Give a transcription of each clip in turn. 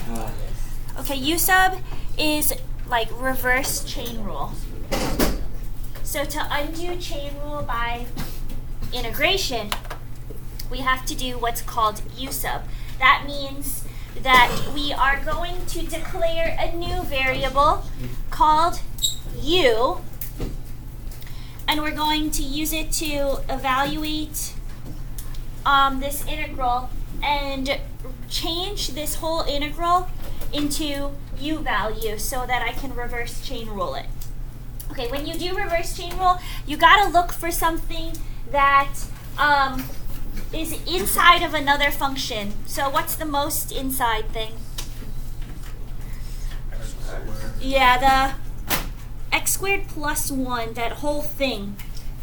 bad. Okay, U sub is like reverse chain rule. So to undo chain rule by integration, we have to do what's called U sub. That means that we are going to declare a new variable called U, and we're going to use it to evaluate this integral and change this whole integral into U value so that I can reverse chain rule it. Okay, when you do reverse chain rule, you gotta look for something that is inside of another function. So what's the most inside thing? Yeah, the x squared plus 1, that whole thing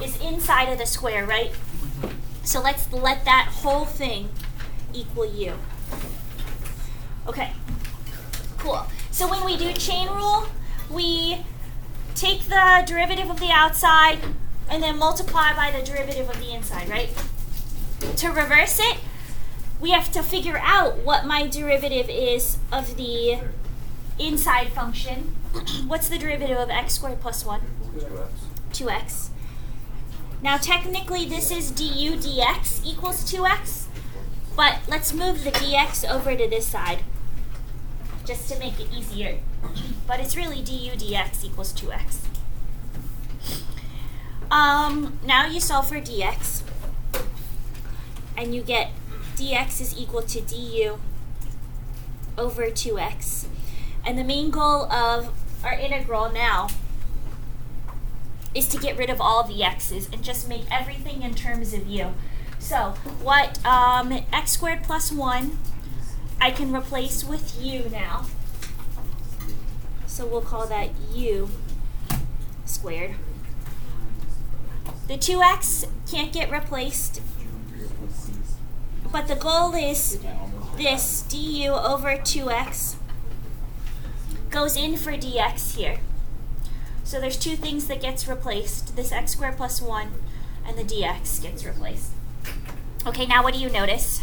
is inside of the square, right? So let's let that whole thing equal U. Okay, cool. So when we do chain rule, we take the derivative of the outside and then multiply by the derivative of the inside, right? To reverse it, we have to figure out what my derivative is of the inside function. What's the derivative of x squared plus 1? 2x. Now technically this is du dx equals 2x, but let's move the dx over to this side just to make it easier. But it's really du dx equals 2x. Now you solve for dx, and you get dx is equal to du over 2x. And the main goal of our integral now is to get rid of all the x's and just make everything in terms of u. So what x squared plus 1 I can replace with u now. So we'll call that u squared. The 2x can't get replaced, but the goal is this du over 2x goes in for dx here. So there's two things that gets replaced, this x squared plus 1 and the dx gets replaced. Okay, now what do you notice?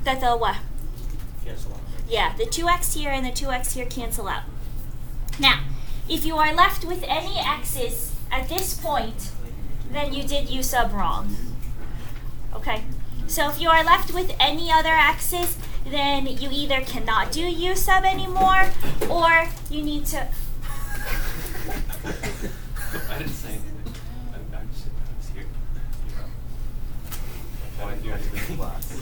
That the what? Yeah, the 2x here and the 2x here cancel out. Now, if you are left with any x's at this point, then you did u sub wrong. Okay, so if you are left with any other x's, then you either cannot do u sub anymore, or you need to... I didn't say anything. I was here. Why do you have to be class?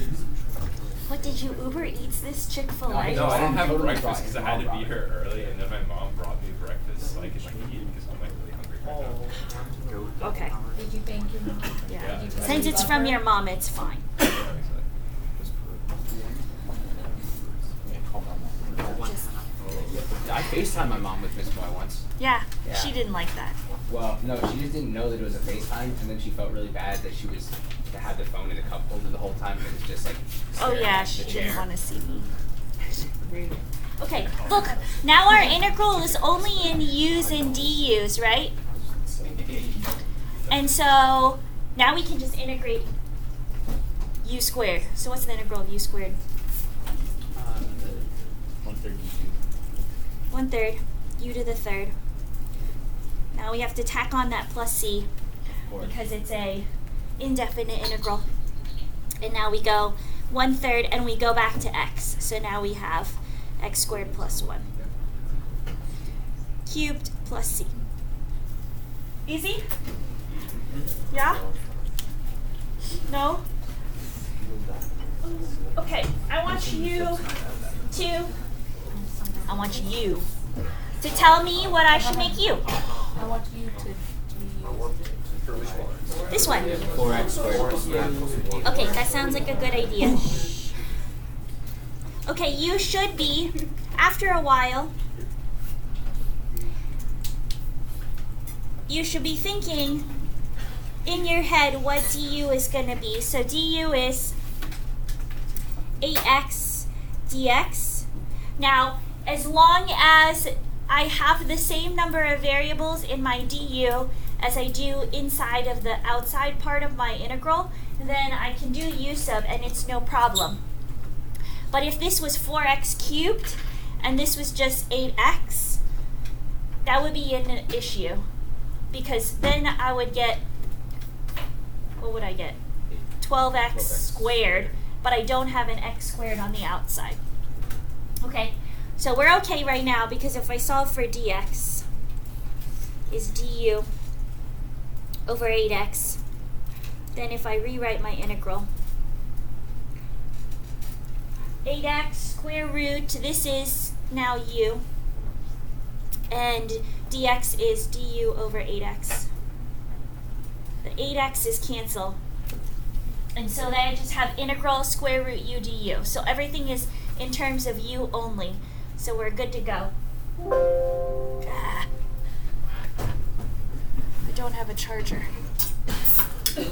What, did you Uber Eats this Chick-fil-A? No, I didn't have breakfast because I had to be here early, and then my mom brought me breakfast so I could eat because I'm like really hungry right now. Okay. Did you thank your mom? Yeah. Since it's from your mom, it's fine. I FaceTimed my mom with Miss Boy once. Yeah, Yeah. she didn't like that. Well, no, she just didn't know that it was a FaceTime, and then she felt really bad that she was to have the phone in a cup holder the whole time, and it was just like. Oh yeah, at she the didn't chair. want to see me. Rude. Okay, look, now our integral is only in u's and du's, right? And so now we can just integrate u squared. So what's the integral of u squared? 1/3 u to the third. Now we have to tack on that plus c because it's a indefinite integral. And now we go 1/3 and we go back to x. So now we have x squared plus 1 cubed plus c. Easy? Yeah? No? Okay, I want you to tell me what I should make you. I want you to do This one. 4x squared. Okay, that sounds like a good idea. Okay, you should be, after a while, you should be thinking in your head what du is going to be. So du is 8x dx. Now, as long as I have the same number of variables in my du as I do inside of the outside part of my integral, then I can do u sub and it's no problem. But if this was 4x cubed and this was just 8x, that would be an issue. Because then I would get, what would I get? 12x squared, but I don't have an x squared on the outside. Okay, so we're okay right now because if I solve for dx is du over 8x, then if I rewrite my integral, 8x square root, this is now u, and dx is du over 8x. The 8x's cancel. And so then I just have integral square root u du. So everything is in terms of u only. So we're good to go. I don't have a charger. Is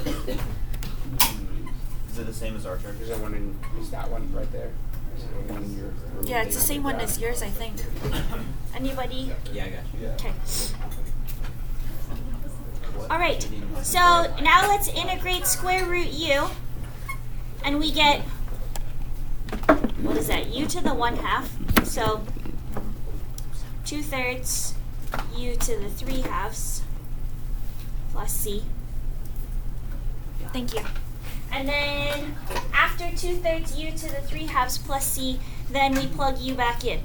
it the same as our charger? Is that one in? Is that one right there? Is it the one in your? Yeah, it's the same one as yours, I think. Anybody? Yeah, I got you. Okay. All right, so now let's integrate square root u, and we get, what is that, u to the 1/2, so 2/3 u to the 3/2 plus c. Thank you. And then after 2/3 u to the 3/2 plus c, then we plug u back in.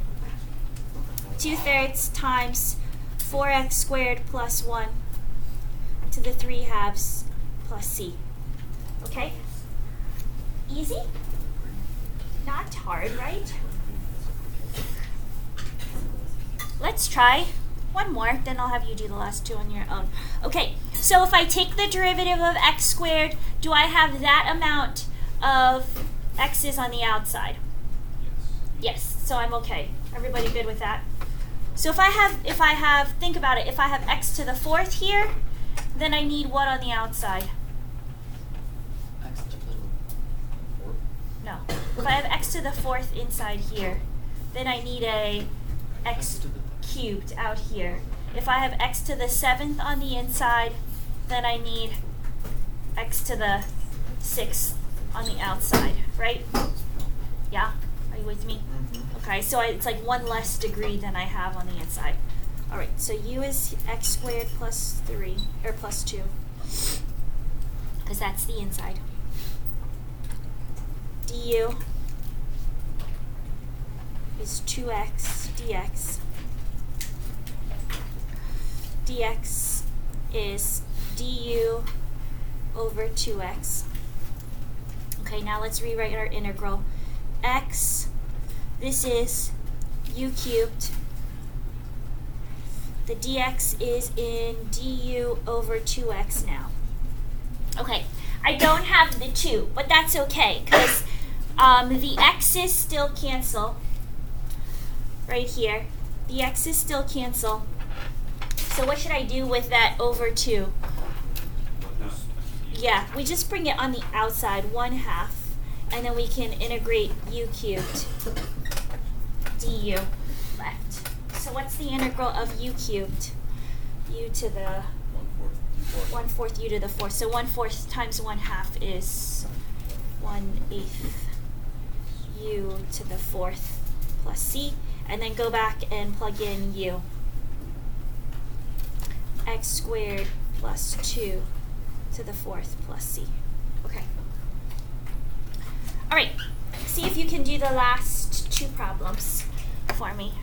2/3 times 4x squared plus 1 to the 3/2 plus c. Okay? Easy? Not hard, right? Let's try one more, then I'll have you do the last two on your own. Okay, so if I take the derivative of x squared, do I have that amount of x's on the outside? Yes, so I'm okay. Everybody good with that? So if I have, think about it, if I have x to the 4th here, then I need what on the outside? X to the 4th? No. If I have x to the 4th inside here, then I need a x cubed out here. If I have x to the 7th on the inside, then I need x to the 6th on the outside, right? Yeah? Are you with me? Okay, so it's like one less degree than I have on the inside. All right, so u is x squared plus 3, or plus 2, because that's the inside. Du is 2x dx. Dx is du over 2x. Okay, now let's rewrite our integral. X, this is u cubed. The dx is in du over 2x now. Okay, I don't have the 2, but that's okay, because the x's still cancel right here. The x's still cancel. So what should I do with that over 2? Yeah, we just bring it on the outside, 1/2, and then we can integrate u cubed du left. So what's the integral of u cubed? U to the 1/4 u to the 4th. So 1/4 times 1/2 is 1/8 u to the 4th plus c. And then go back and plug in u. X squared plus 2 to the 4th plus c. Okay. All right. See if you can do the last 2 problems for me.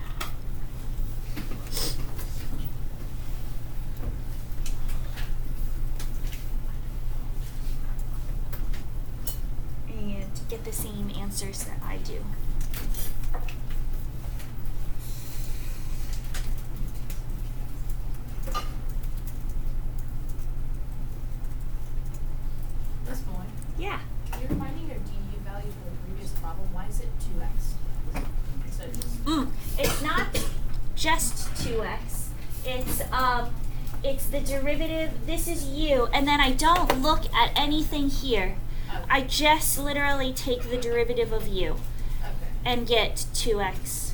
And get the same answers that I do. Miss Moy, Yeah. you're finding your du value for the previous problem. Why is it 2x? Instead of just It's not just 2x. It's the derivative. This is u, and then I don't look at anything here. I just literally take the derivative of u okay. and get 2x.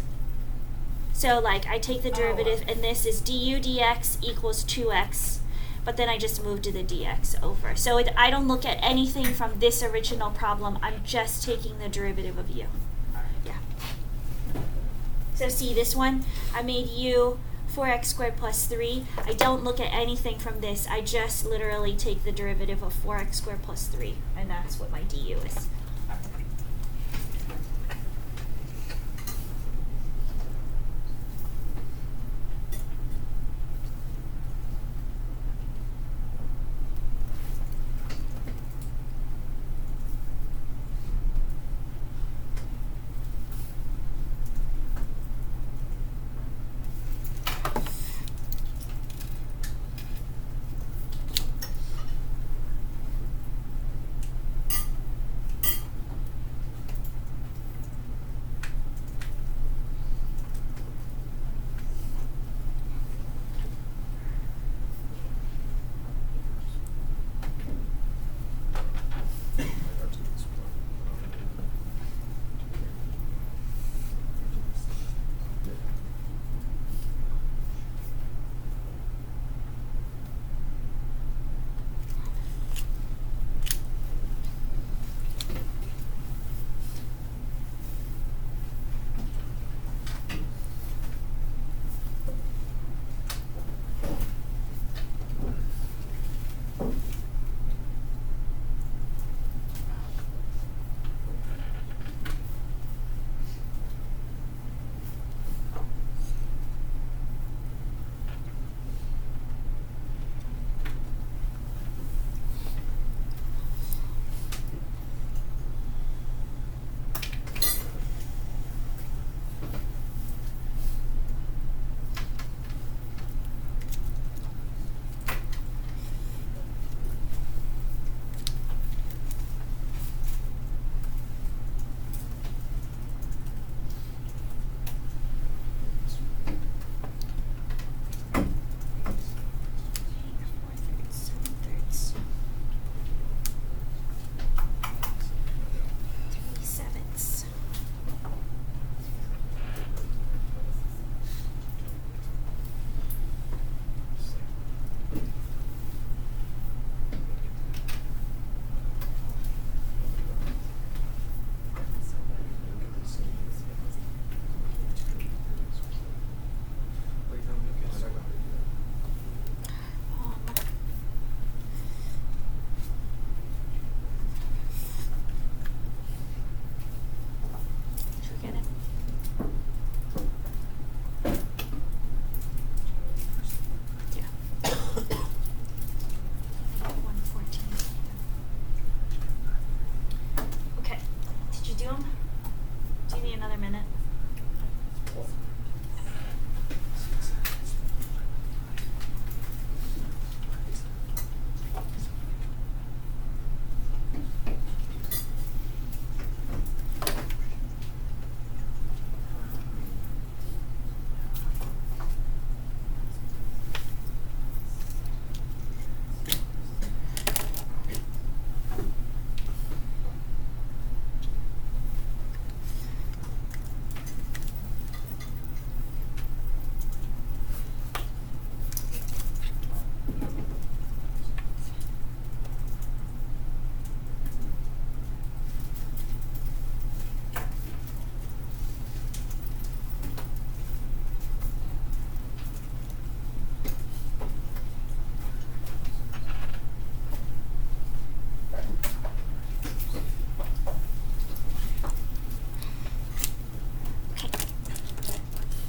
So like I take the derivative, and this is du dx equals 2x, but then I just move to the dx over. So I don't look at anything from this original problem. I'm just taking the derivative of u. Alright. So see this one? I made u 4x squared plus 3. I don't look at anything from this. I just literally take the derivative of 4x squared plus 3, and that's what my du is.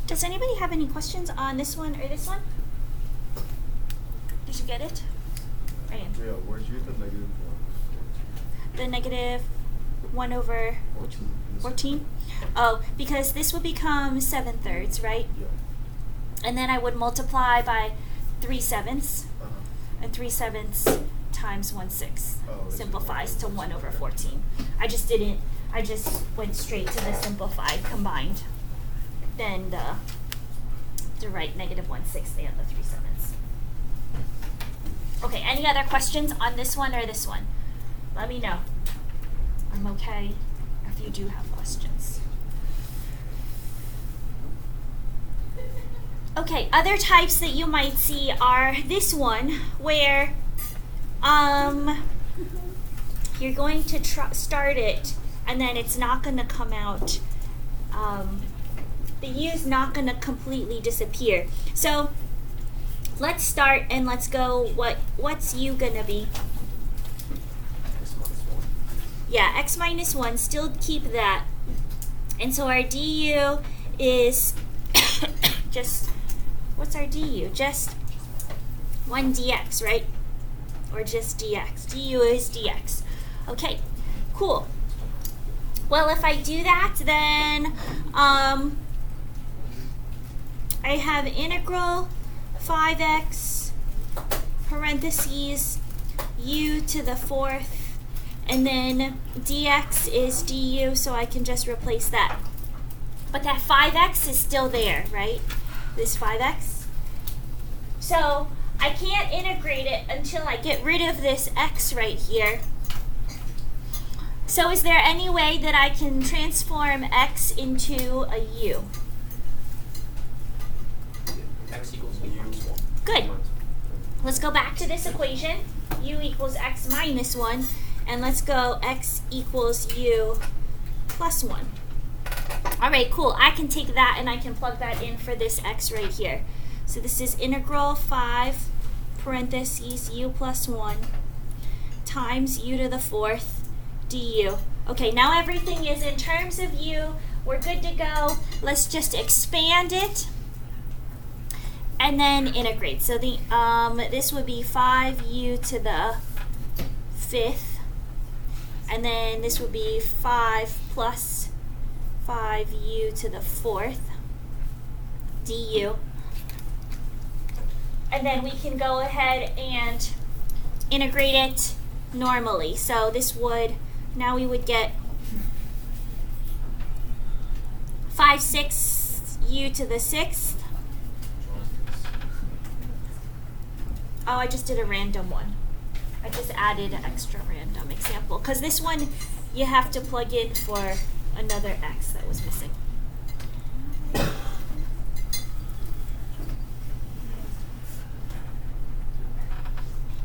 Does anybody have any questions on this one or this one? Did you get it? Right. Yeah, where'd you get the negative one? The negative 1 over 14? Oh, because this would become 7/3, right? Yeah. And then I would multiply by 3/7, Uh-huh. and 3/7 times 1/6 Oh, this is simplifies to 1 over okay. 14. I just went straight to the simplified combined. Then to write negative 1/6 and the 3/7. Okay, any other questions on this one or this one? Let me know. I'm okay if you do have questions. Okay, other types that you might see are this one, where you're going to start it, and then it's not going to come out the u's not going to completely disappear. So let's start and let's go, what's u going to be? Yeah, x minus 1, still keep that. And so our du is just, what's our du? Just 1 dx, right? Or just dx. Du is dx. Okay, cool. Well, if I do that, then I have integral 5x parentheses u to the 4th, and then dx is du, so I can just replace that. But that 5x is still there, right? This 5x. So I can't integrate it until I get rid of this x right here. So is there any way that I can transform x into a u? X equals u minus 1. Good. Let's go back to this equation. U equals x minus 1. And let's go x equals u plus 1. All right, cool. I can take that and I can plug that in for this x right here. So this is integral 5 parentheses u plus 1 times u to the 4th du. Okay, now everything is in terms of u. We're good to go. Let's just expand it and then integrate. So the this would be 5u to the 5th, and then this would be 5 plus 5u to the 4th du. And then we can go ahead and integrate it normally. So this would, now we would get 5 6 u to the 6th. Oh, I just did a random one. I just added an extra random example. Because this one, you have to plug in for another x that was missing.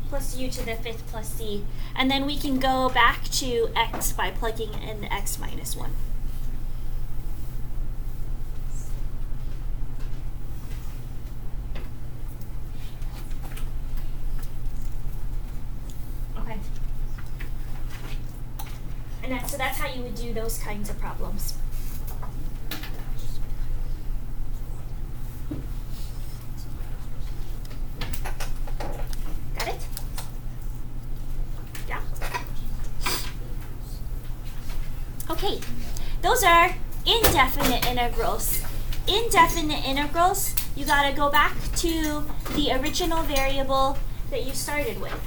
Plus u to the 5th plus c. And then we can go back to x by plugging in x minus 1. Okay. And so that's how you would do those kinds of problems. Got it? Yeah? Okay, those are indefinite integrals. Indefinite integrals, you gotta go back to the original variable that you started with.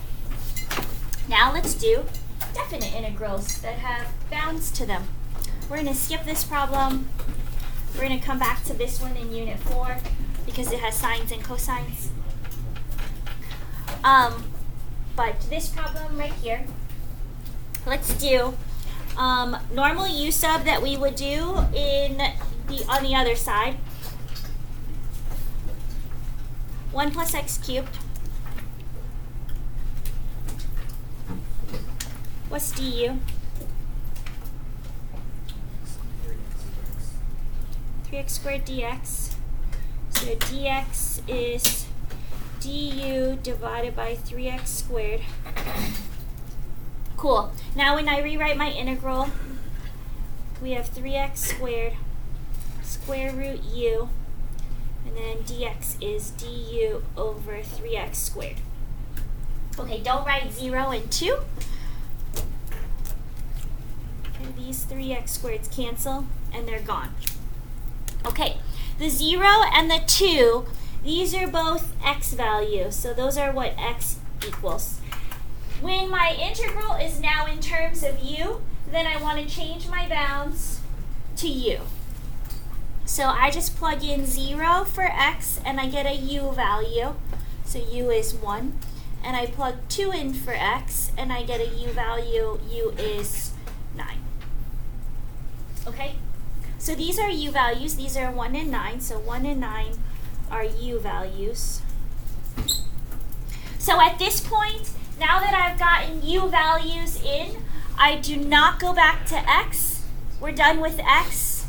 Now let's do definite integrals that have bounds to them. We're gonna skip this problem. We're gonna come back to this one in Unit 4 because it has sines and cosines. But this problem right here, let's do normal u sub that we would do on the other side. 1 plus x cubed. What's du? 3x squared dx. So dx is du divided by 3x squared. Cool. Now when I rewrite my integral, we have 3x squared square root u, and then dx is du over 3x squared. Okay, don't write 0 and 2. And these 3x squareds cancel, and they're gone. Okay, the 0 and the 2, these are both x values, so those are what x equals. When my integral is now in terms of u, then I want to change my bounds to u. So I just plug in 0 for x, and I get a u value, so u is 1. And I plug 2 in for x, and I get a u value, u is 9. Okay? So these are u values. These are 1 and 9. So 1 and 9 are u values. So at this point, now that I've gotten u values in, I do not go back to x. We're done with x.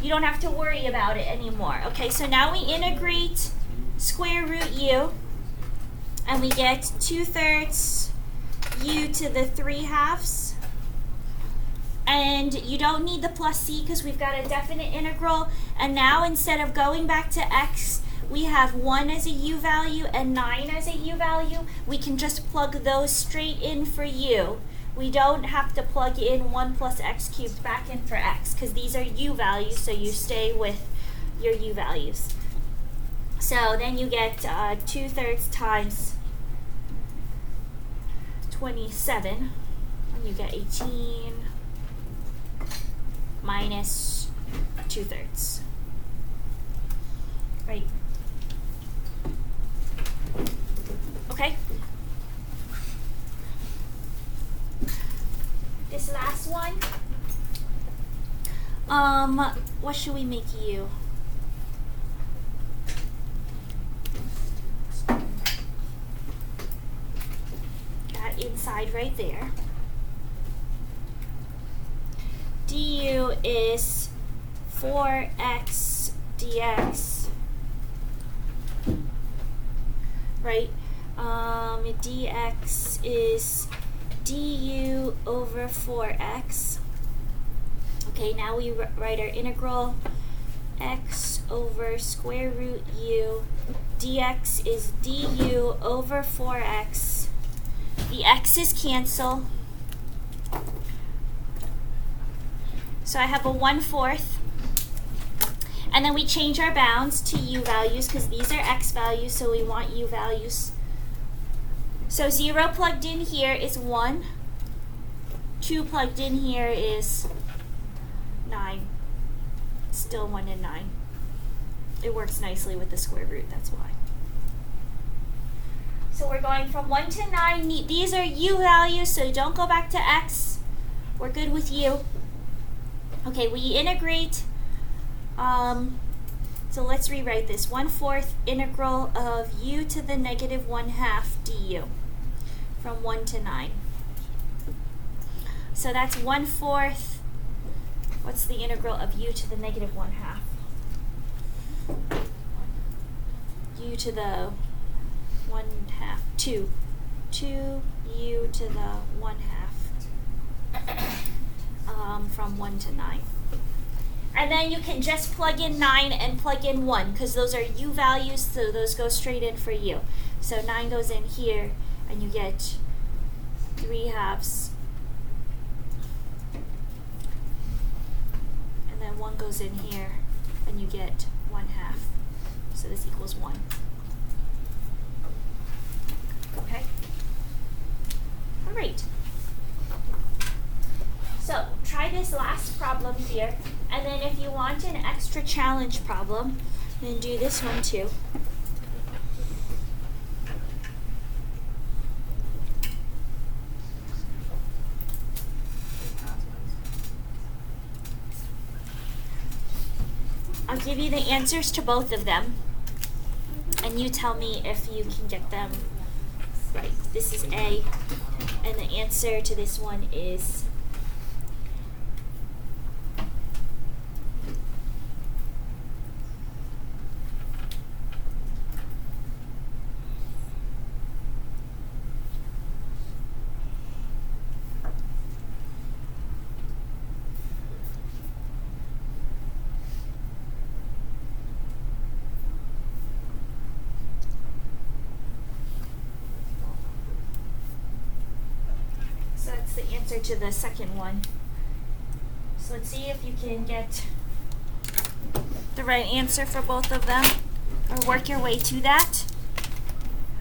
You don't have to worry about it anymore. Okay, so now we integrate square root u, and we get 2/3 u to the 3/2. And you don't need the plus c because we've got a definite integral. And now instead of going back to x, we have 1 as a u value and 9 as a u value. We can just plug those straight in for u. We don't have to plug in 1 plus x cubed back in for x because these are u values, so you stay with your u values. So then you get 2/3 times 27, and you get 18 minus 2/3. Right? Okay? This last one, what should we make u? That inside right there. Du is 4x dx, right? Dx is du over 4x. Okay, now we write our integral x over square root u. Dx is du over 4x. The x's cancel. So I have a 1/4. And then we change our bounds to u values because these are x values, so we want u values. So 0 plugged in here is 1. 2 plugged in here is 9. Still 1 and 9. It works nicely with the square root, that's why. So we're going from 1 to 9. These are u values, so don't go back to x. We're good with u. Okay, we integrate. So let's rewrite this. 1/4 integral of u to the negative 1/2 du from 1 to 9. So that's 1/4. What's the integral of u to the negative 1/2? U to the 1/2, 2. 2 u to the 1/2 from 1 to 9. And then you can just plug in 9 and plug in 1 because those are u values, so those go straight in for u. So 9 goes in here and you get 3/2. And then 1 goes in here and you get 1/2. So this equals 1. Okay? All right. So try this last problem here, and then if you want an extra challenge problem, then do this one too. I'll give you the answers to both of them, and you tell me if you can get them right. This is A, and the answer to this one is the answer to the second one. So let's see if you can get the right answer for both of them, or work your way to that,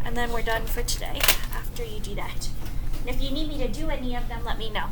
and then we're done for today after you do that. And if you need me to do any of them, let me know.